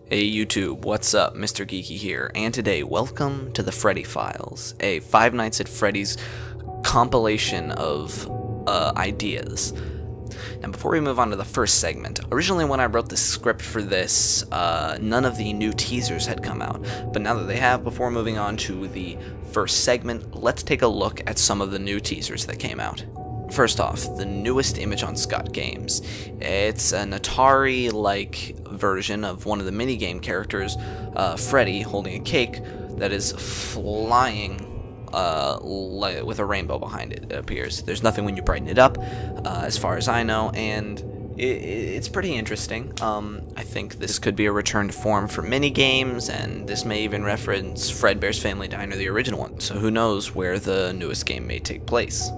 Hey YouTube, what's up? Mr. Geeky here, and today, welcome to the Freddy Files, a Five Nights at Freddy's compilation of ideas. Now, before we move on to the first segment, originally when I wrote the script for this, none of the new teasers had come out, but now that they have, before moving on to the first segment, let's take a look at some of the new teasers that came out. First off, the newest image on Scott Games. It's an Atari-like version of one of the minigame characters, Freddy, holding a cake that is flying with a rainbow behind it, it appears. There's nothing when you brighten it up, as far as I know, and it's pretty interesting. I think this could be a return to form for minigames, and this may even reference Fredbear's Family Diner, the original one, so who knows where the newest game may take place.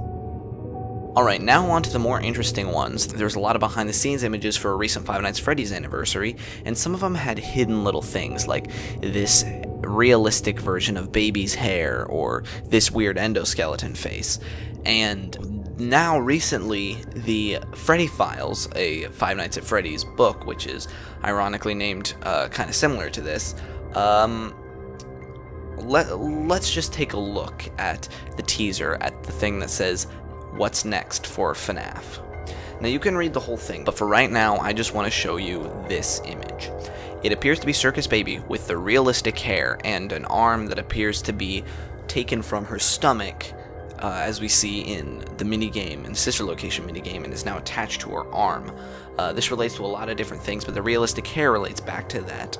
Alright, now on to the more interesting ones. There's a lot of behind the scenes images for a recent Five Nights at Freddy's anniversary, and some of them had hidden little things like this realistic version of baby's hair or this weird endoskeleton face. And now recently, the Freddy Files, a Five Nights at Freddy's book, which is ironically named kind of similar to this, let's just take a look at the teaser, at the thing that says what's next for FNaF. Now you can read the whole thing, but for right now I just want to show you this image. It appears to be Circus Baby with the realistic hair and an arm that appears to be taken from her stomach, as we see in the minigame, in the sister location minigame, and is now attached to her arm. This relates to a lot of different things, but the realistic hair relates back to that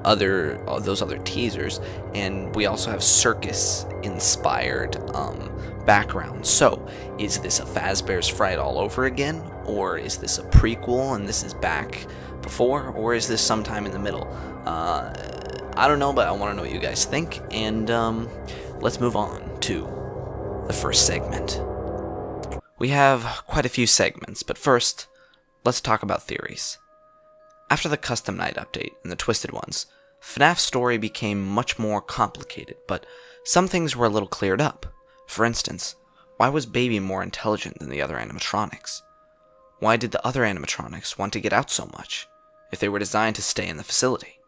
those other teasers, and we also have circus inspired background. So is this a Fazbear's Fright all over again, or is this a prequel and this is back before, or is this sometime in the middle? I don't know, but I want to know what you guys think, and let's move on to the first segment. We have quite a few segments, but first let's talk about theories. After the Custom Night update and the Twisted Ones, FNAF's story became much more complicated, but some things were a little cleared up. For instance, why was Baby more intelligent than the other animatronics? Why did the other animatronics want to get out so much, if they were designed to stay in the facility?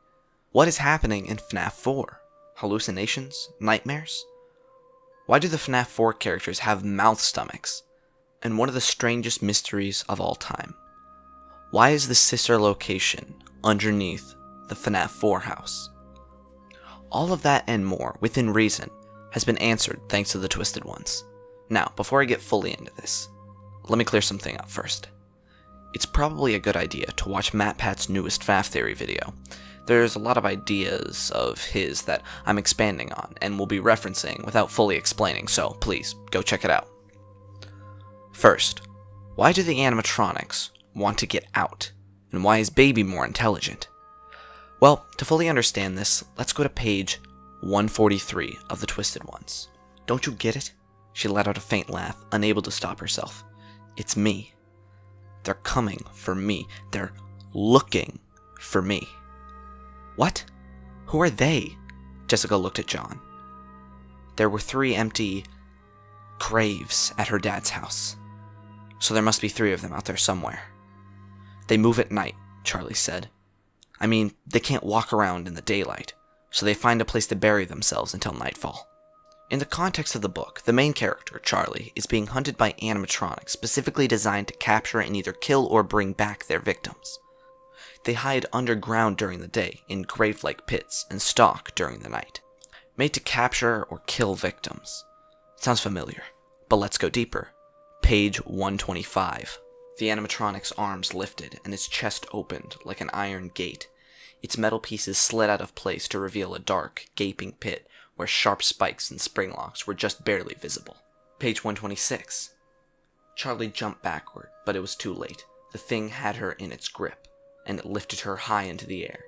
What is happening in FNAF 4? Hallucinations? Nightmares? Why do the FNAF 4 characters have mouth stomachs? And one of the strangest mysteries of all time. Why is the sister location underneath the FNAF 4 house? All of that and more, within reason, has been answered thanks to the Twisted Ones. Now, before I get fully into this, let me clear something up first. It's probably a good idea to watch MatPat's newest FNAF Theory video. There's a lot of ideas of his that I'm expanding on, and will be referencing without fully explaining, so please, go check it out. First, why do the animatronics want to get out, and why is Baby more intelligent? Well, to fully understand this, let's go to page 143 of the Twisted Ones. Don't you get it? She let out a faint laugh, unable to stop herself. It's me. They're coming for me. They're looking for me. What? Who are they? Jessica looked at John. There were 3 empty graves at her dad's house, so there must be 3 of them out there somewhere. They move at night, Charlie said. I mean, they can't walk around in the daylight, so they find a place to bury themselves until nightfall. In the context of the book, the main character, Charlie, is being hunted by animatronics specifically designed to capture and either kill or bring back their victims. They hide underground during the day in grave-like pits and stalk during the night, made to capture or kill victims. Sounds familiar, but let's go deeper. Page 125. The animatronic's arms lifted and its chest opened like an iron gate. Its metal pieces slid out of place to reveal a dark, gaping pit where sharp spikes and spring locks were just barely visible. Page 126. Charlie jumped backward, but it was too late. The thing had her in its grip, and it lifted her high into the air.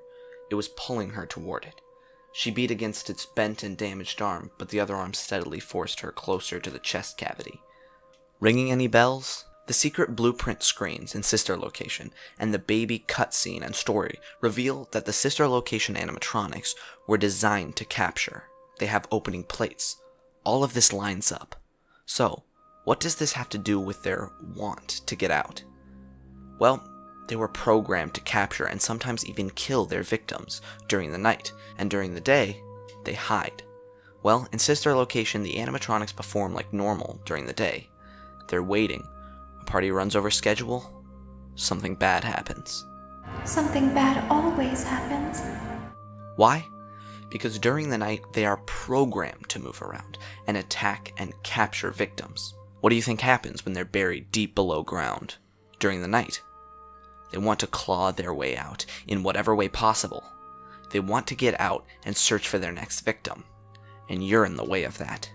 It was pulling her toward it. She beat against its bent and damaged arm, but the other arm steadily forced her closer to the chest cavity. Ringing any bells? The secret blueprint screens in Sister Location and the baby cutscene and story reveal that the Sister Location animatronics were designed to capture. They have opening plates. All of this lines up. So, what does this have to do with their want to get out? Well, They were programmed to capture and sometimes even kill their victims during the night, and during the day, they hide. Well, in Sister Location, the animatronics perform like normal during the day. They're waiting. A party runs over schedule. Something bad happens. Something bad always happens. Why? Because during the night, they are programmed to move around and attack and capture victims. What do you think happens when they're buried deep below ground during the night? They want to claw their way out in whatever way possible. They want to get out and search for their next victim, and you're in the way of that.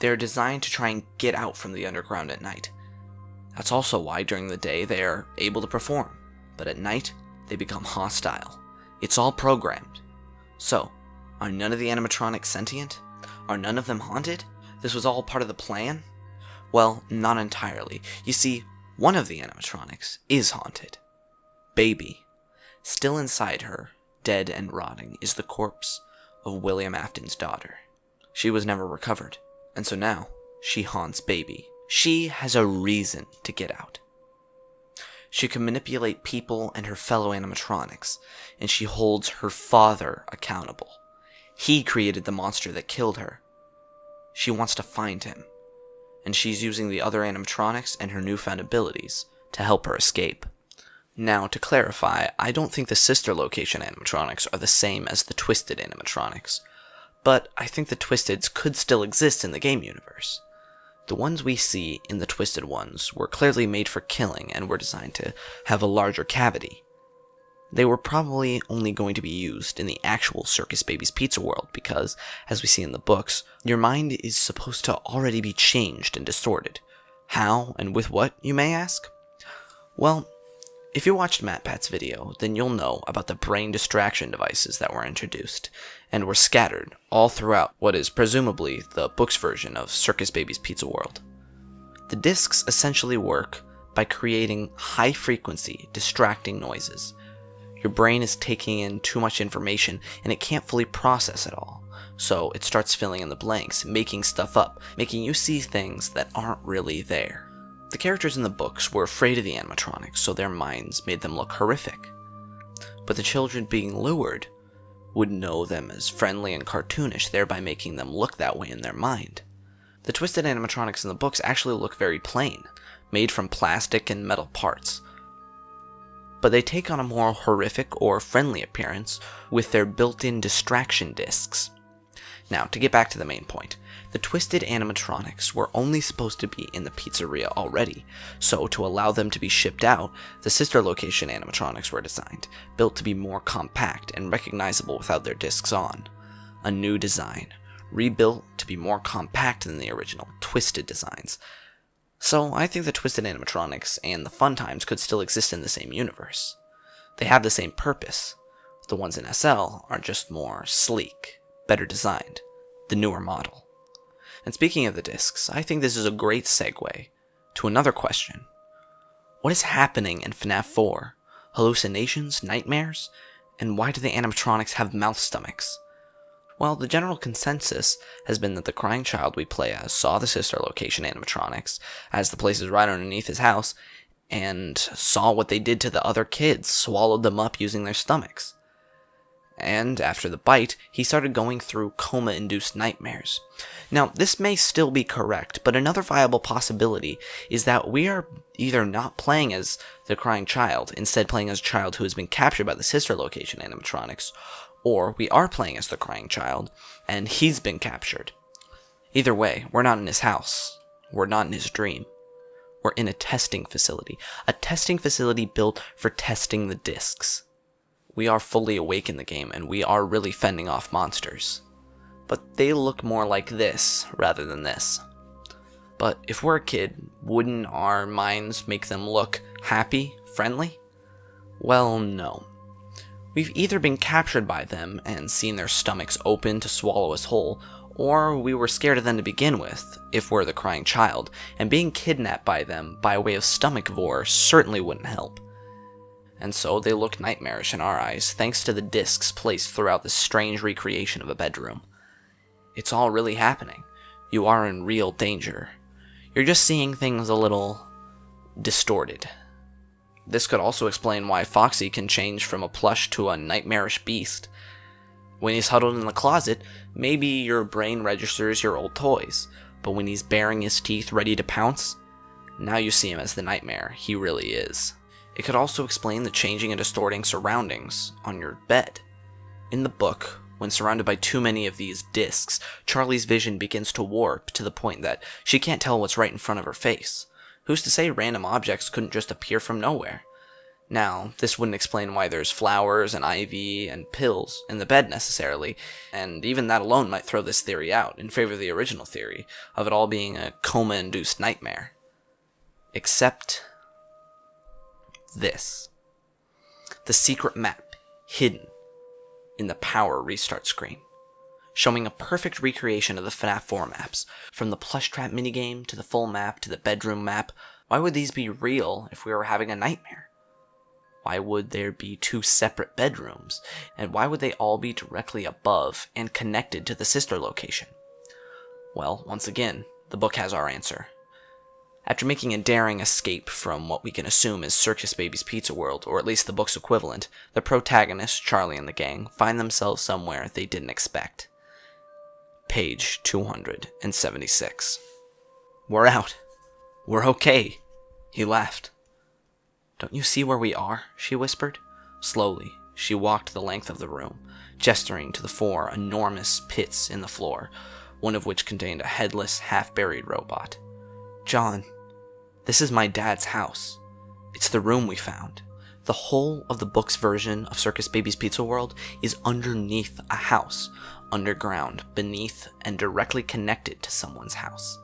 They are designed to try and get out from the underground at night. That's also why during the day they are able to perform, but at night they become hostile. It's all programmed. So, are none of the animatronics sentient? Are none of them haunted? This was all part of the plan? Well, not entirely. You see, one of the animatronics is haunted. Baby. Still inside her, dead and rotting, is the corpse of William Afton's daughter. She was never recovered, and so now she haunts Baby. She has a reason to get out. She can manipulate people and her fellow animatronics, and she holds her father accountable. He created the monster that killed her. She wants to find him, and she's using the other animatronics and her newfound abilities to help her escape. Now, to clarify, I don't think the Sister Location animatronics are the same as the Twisted animatronics, but I think the Twisteds could still exist in the game universe. The ones we see in the Twisted ones were clearly made for killing and were designed to have a larger cavity. They were probably only going to be used in the actual Circus Baby's Pizza world because, as we see in the books, your mind is supposed to already be changed and distorted. How and with what, you may ask? Well, if you watched MatPat's video, then you'll know about the brain distraction devices that were introduced and were scattered all throughout what is presumably the book's version of Circus Baby's Pizza World. The discs essentially work by creating high-frequency, distracting noises. Your brain is taking in too much information and it can't fully process it all, so it starts filling in the blanks, making stuff up, making you see things that aren't really there. The characters in the books were afraid of the animatronics, so their minds made them look horrific. But the children being lured would know them as friendly and cartoonish, thereby making them look that way in their mind. The Twisted animatronics in the books actually look very plain, made from plastic and metal parts. But they take on a more horrific or friendly appearance with their built-in distraction discs. Now, to get back to the main point, the Twisted animatronics were only supposed to be in the pizzeria already, so to allow them to be shipped out, the Sister Location animatronics were designed, built to be more compact and recognizable without their discs on. A new design, rebuilt to be more compact than the original Twisted designs. So I think the Twisted animatronics and the Fun Times could still exist in the same universe. They have the same purpose. The ones in SL are just more sleek, better designed, the newer model. And speaking of the discs, I think this is a great segue to another question. What is happening in FNaF 4? Hallucinations? Nightmares? And why do the animatronics have mouth stomachs? Well, the general consensus has been that the crying child we play as saw the Sister Location animatronics, as the place is right underneath his house, and saw what they did to the other kids, swallowed them up using their stomachs. And after the bite, he started going through coma-induced nightmares. Now, this may still be correct, but another viable possibility is that we are either not playing as the crying child, instead playing as a child who has been captured by the Sister Location animatronics, or we are playing as the crying child, and he's been captured. Either way, we're not in his house. We're not in his dream. We're in a testing facility built for testing the discs. We are fully awake in the game, and we are really fending off monsters. But they look more like this, rather than this. But if we're a kid, wouldn't our minds make them look happy, friendly? Well, no. We've either been captured by them and seen their stomachs open to swallow us whole, or we were scared of them to begin with, if we're the crying child, and being kidnapped by them by way of stomach vor certainly wouldn't help. And so they look nightmarish in our eyes, thanks to the discs placed throughout this strange recreation of a bedroom. It's all really happening. You are in real danger. You're just seeing things a little distorted. This could also explain why Foxy can change from a plush to a nightmarish beast. When he's huddled in the closet, maybe your brain registers your old toys, but when he's baring his teeth ready to pounce, now you see him as the nightmare he really is. It could also explain the changing and distorting surroundings on your bed. In the book, when surrounded by too many of these discs, Charlie's vision begins to warp to the point that she can't tell what's right in front of her face. Who's to say random objects couldn't just appear from nowhere? Now, this wouldn't explain why there's flowers and ivy and pills in the bed necessarily, and even that alone might throw this theory out in favor of the original theory of it all being a coma-induced nightmare. Except this. The secret map hidden in the power restart screen, showing a perfect recreation of the FNaF 4 maps, from the plush trap minigame to the full map to the bedroom map. Why would these be real if we were having a nightmare? Why would there be 2 separate bedrooms? And why would they all be directly above and connected to the sister location? Well, once again, the book has our answer. After making a daring escape from what we can assume is Circus Baby's Pizza World, or at least the book's equivalent, the protagonists, Charlie and the gang, find themselves somewhere they didn't expect. Page 276. "We're out. We're okay," he laughed. "Don't you see where we are?" she whispered. Slowly, she walked the length of the room, gesturing to the 4 enormous pits in the floor, one of which contained a headless, half-buried robot. "John, this is my dad's house. It's the room we found. The whole of the book's version of Circus Baby's Pizza World is underneath a house, underground, beneath, and directly connected to someone's house.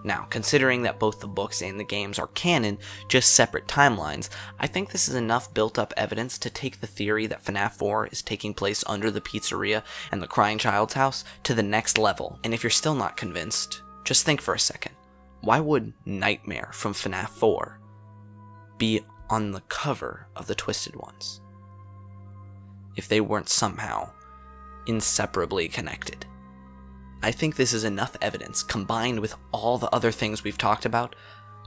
Now, considering that both the books and the games are canon, just separate timelines, I think this is enough built-up evidence to take the theory that FNaF 4 is taking place under the pizzeria and the crying child's house to the next level. And if you're still not convinced, just think for a second. Why would Nightmare from FNaF 4 be on the cover of the Twisted Ones if they weren't somehow inseparably connected? I think this is enough evidence, combined with all the other things we've talked about,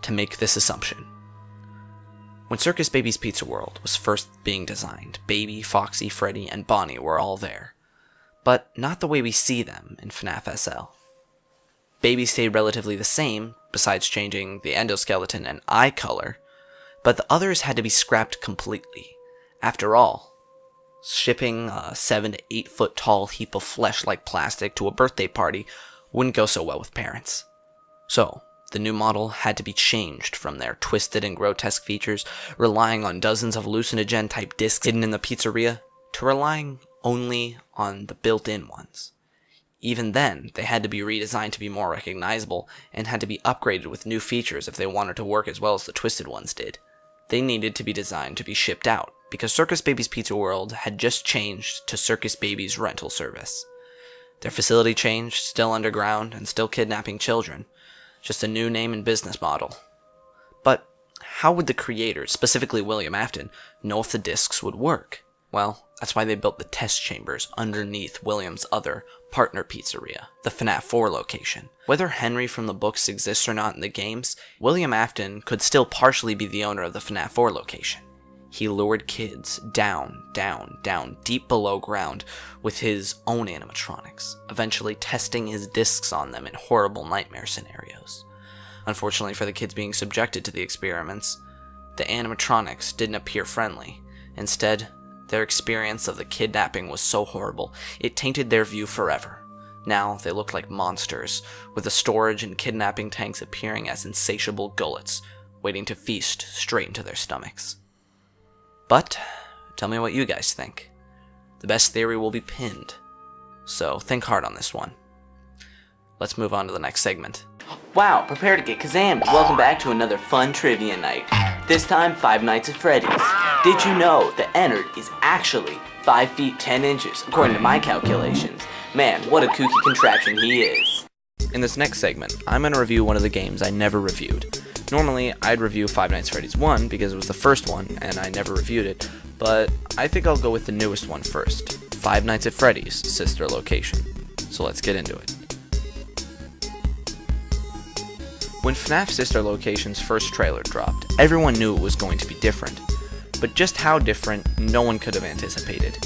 to make this assumption. When Circus Baby's Pizza World was first being designed, Baby, Foxy, Freddy, and Bonnie were all there. But not the way we see them in FNaF SL. Baby stayed relatively the same, besides changing the endoskeleton and eye color, but the others had to be scrapped completely. After all, shipping a 7 to 8 foot tall heap of flesh like plastic to a birthday party wouldn't go so well with parents. So, the new model had to be changed from their twisted and grotesque features, relying on dozens of hallucinogen type discs hidden in the pizzeria, to relying only on the built-in ones. Even then, they had to be redesigned to be more recognizable, and had to be upgraded with new features if they wanted to work as well as the Twisted Ones did. They needed to be designed to be shipped out, because Circus Baby's Pizza World had just changed to Circus Baby's rental service. Their facility changed, still underground, and still kidnapping children. Just a new name and business model. But how would the creators, specifically William Afton, know if the discs would work? Well, that's why they built the test chambers underneath William's other partner pizzeria, the FNaF 4 location. Whether Henry from the books exists or not in the games, William Afton could still partially be the owner of the FNaF 4 location. He lured kids down, deep below ground with his own animatronics, eventually testing his discs on them in horrible nightmare scenarios. Unfortunately for the kids being subjected to the experiments, the animatronics didn't appear friendly. Instead, their experience of the kidnapping was so horrible, it tainted their view forever. Now, they looked like monsters, with the storage and kidnapping tanks appearing as insatiable gullets, waiting to feast straight into their stomachs. But, tell me what you guys think. The best theory will be pinned, so think hard on this one. Let's move on to the next segment. Wow, prepare to get kazammed. Welcome back to another fun trivia night. This time, Five Nights at Freddy's. Did you know that Ennard is actually 5 feet 10 inches, according to my calculations? Man, what a kooky contraption he is. In this next segment, I'm going to review one of the games I never reviewed. Normally, I'd review Five Nights at Freddy's 1 because it was the first one and I never reviewed it, but I think I'll go with the newest one first, Five Nights at Freddy's Sister Location. So let's get into it. When FNaF Sister Location's first trailer dropped, everyone knew it was going to be different. but just how different, no one could have anticipated.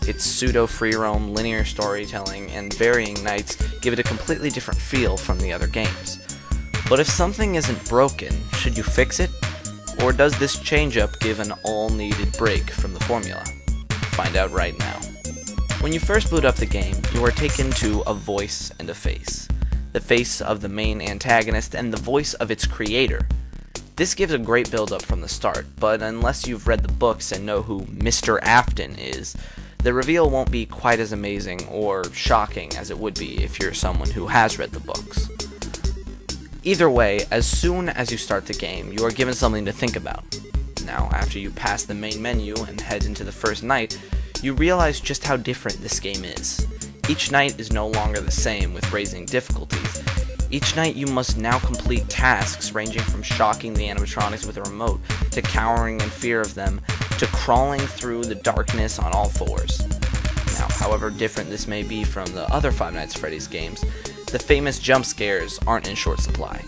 Its pseudo-free roam, linear storytelling, and varying nights give it a completely different feel from the other games. But if something isn't broken, should you fix it? Or does this change-up give an all-needed break from the formula? Find out right now. When you first boot up the game, you are taken to a voice and a face. The face of the main antagonist and the voice of its creator. This gives a great build-up from the start, but unless you've read the books and know who Mr. Afton is, the reveal won't be quite as amazing or shocking as it would be if you're someone who has read the books. Either way, as soon as you start the game, you are given something to think about. Now, after you pass the main menu and head into the first night, you realize just how different this game is. Each night is no longer the same with raising difficulties. Each night you must now complete tasks ranging from shocking the animatronics with a remote, to cowering in fear of them, to crawling through the darkness on all fours. Now, however different this may be from the other Five Nights at Freddy's games, the famous jump scares aren't in short supply.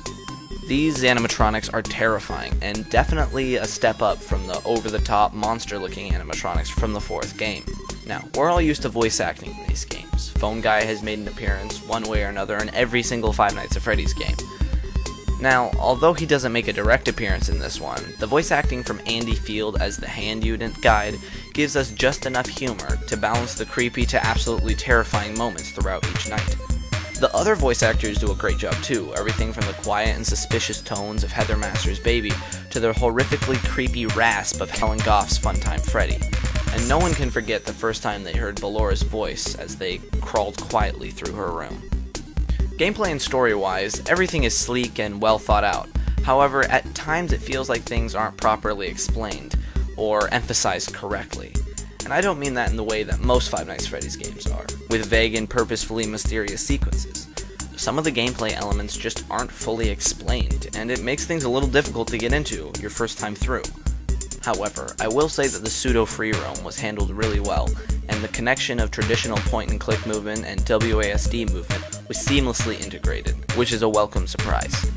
These animatronics are terrifying, and definitely a step up from the over-the-top, monster-looking animatronics from the fourth game. Now, we're all used to voice acting in these games. Phone Guy has made an appearance, one way or another, in every single Five Nights at Freddy's game. Now, although he doesn't make a direct appearance in this one, the voice acting from Andy Field as the hand unit guide gives us just enough humor to balance the creepy to absolutely terrifying moments throughout each night. The other voice actors do a great job too, everything from the quiet and suspicious tones of Heather Master's Baby to the horrifically creepy rasp of Helen Goff's Funtime Freddy. And no one can forget the first time they heard Bellora's voice as they crawled quietly through her room. Gameplay and story-wise, everything is sleek and well thought out. However, at times it feels like things aren't properly explained, or emphasized correctly. And I don't mean that in the way that most Five Nights at Freddy's games are, with vague and purposefully mysterious sequences. Some of the gameplay elements just aren't fully explained, and it makes things a little difficult to get into your first time through. However, I will say that the pseudo-free roam was handled really well, and the connection of traditional point-and-click movement and WASD movement was seamlessly integrated, which is a welcome surprise.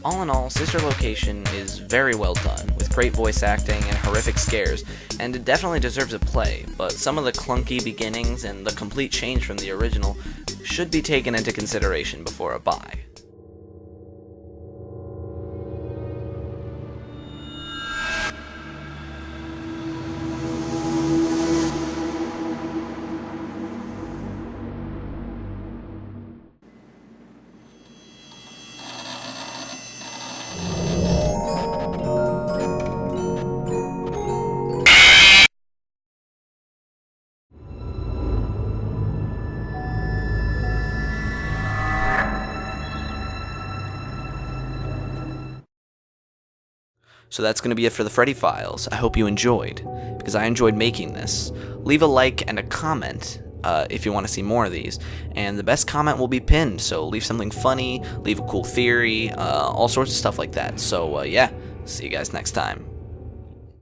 All in all, Sister Location is very well done, with great voice acting and horrific scares, and it definitely deserves a play, but some of the clunky beginnings and the complete change from the original should be taken into consideration before a buy. So that's going to be it for the Freddy Files. I hope you enjoyed, because I enjoyed making this. Leave a like and a comment if you want to see more of these, and the best comment will be pinned, so leave something funny, leave a cool theory, all sorts of stuff like that. So yeah, see you guys next time.